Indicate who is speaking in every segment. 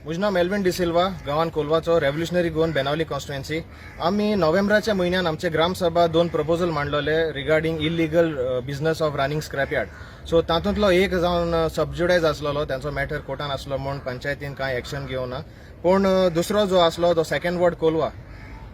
Speaker 1: म्हजें नांव Melvin D'Silva, गांवान कोलवाचो, रेव्होल्युशनरी गोवन बेनावली कॉन्स्टिट्युएन्सी. आमी नोव्हेंबराच्या म्हयन्यान आमचे ग्रामसभा 2 प्रपोजल मांडलोले regarding illegal business of running scrap yard. So तातूंतलो एक जावन सबज्युडायज आसलो, तांचो मॅटर कोर्टान आसलो म्हूण पंचायतीन कांय एक्शन घेवना. पूण दुसरो जो आसलो तो सेकंड वॉर्ड कोलवा,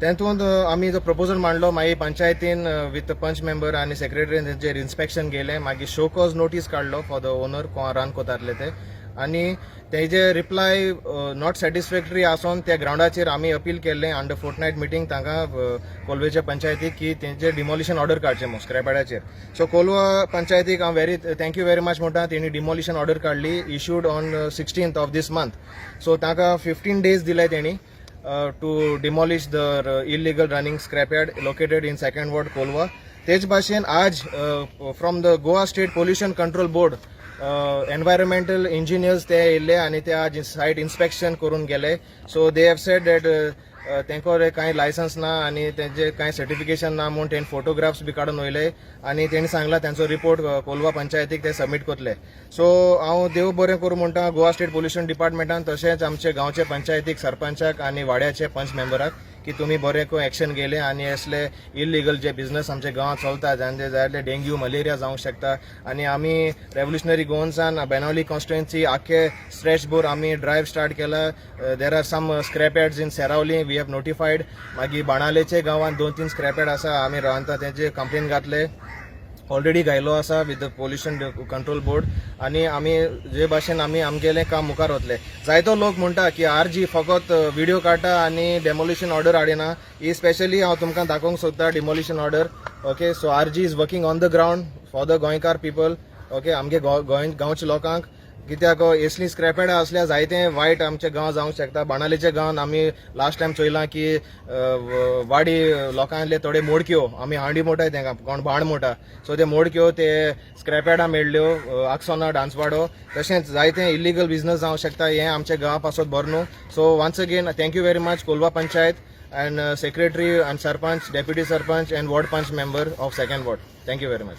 Speaker 1: तेतूंत आमी जो प्रपोजल मांडलो, मागीर पंचायतीन विथ पंच मेंबर आनी सेक्रेटरीन तेंचेर इन्स्पेक्शन गेलें, मागीर शो कॉज नोटीस काडलो फॉर द ओनर रान कोतारले ते. आनी तेजे रिप्लाय नॉट सॅटिस्फॅक्टरी आसून त्या ग्राउंडाचेर आमी अपील केल्लें अंडर फोर्टनायट मिटींग तांकां कोलवेच्या पंचायतीक की तेंचे डिमोलिशन ऑर्डर काडचें म्हूण स्क्रॅप यार्डाचेर. सो कोलवा पंचायतीक हांव थँक्यू व्हेरी मच म्हणटा, तेणी डिमोलिशन ऑर्डर काडली, issued on 16th of this month. So तांकां 15 days दिले तेणी to demolish the illegal running scrap yard located in second ward Colva. तेच भाशेन आज from the Goa state pollution control board environmental engineers ते येयले आनी ते आज सायट इन्स्पेक्शन करून गेले. So they have said that तेंको कांय लायसन्स ना आनी तेंचे कांय सर्टिफिकेशन ना म्हूण तेणी फोटोग्राफ्स बी काडून वयले आनी तेणी सांगला तेंचो रिपोर्ट कोलवा पंचायतीक ते सबमीट करतले. सो हांव देव बरें करूं म्हणटा गोवा स्टेट पोल्युशन डिपार्टमेंटान, तशेंच आमचे गांवचे पंचायतीक सरपंचाक आनी वाड्याचे पंच मेंबराक की तुमी बरें एक्शन घेयलें आनी असले इलिगल जे बिझनेस आमच्या गांवांत चलता जांचे जायते डेंग्यू मलेरिया जावंक शकता. आनी आमी रेव्होल्युशनरी गोवन्सान बेनावली कॉन्स्टिट्युएन्सी आख्खे स्ट्रेच बोर आमी ड्रायव्ह स्टार्ट केला. There are some scrap yards in Seraulim we have notified. मागीर बाणालेचे गांवांत 2-3 स्क्रॅप यार्ड आसा, आमी रावता तेंचे कंप्लेन घातले, ऑलरेडी घायलो आसा with the pollution control board. आनी आमी जे भाशेन आमी आमगेलें काम मुखार वतले. जायतो लोक म्हणटा की RG फकत व्हिडिओ काडटा आनी डेमोलिशन ऑर्डर हाडिना. ही स्पेशली हांव तुमकां दाखोवंक सोदता demolition order. Okay, so RG is working on the ground for the गोंयकार पीपल. ओके, आमगे गांवच्या लोकांक, कित्याक असली स्क्रॅप यार्डां असल्या जायते वायट आमचे गांव जावंक शकता. बाणालेच्या गांवांत आमी लास्ट टायम चोयलां की वाडी लोकांतले थोडे मोडक्यो आमी हांडी मोटाय तांकां, कोण भाण मोटा, सो ते मोडक्यो ते स्क्रॅप यार्डां मेळ्ळ्यो, आक्सोना डान्सवाडो, तशेंच जायते इलिगल बिझनेस जावंक शकता. हें आमच्या गांवा पासत बरो न्हू. So once again thank you very much Colva panchayat and secretary and sarpanch, deputy sarpanch and ward punch member of second ward. Thank you very much.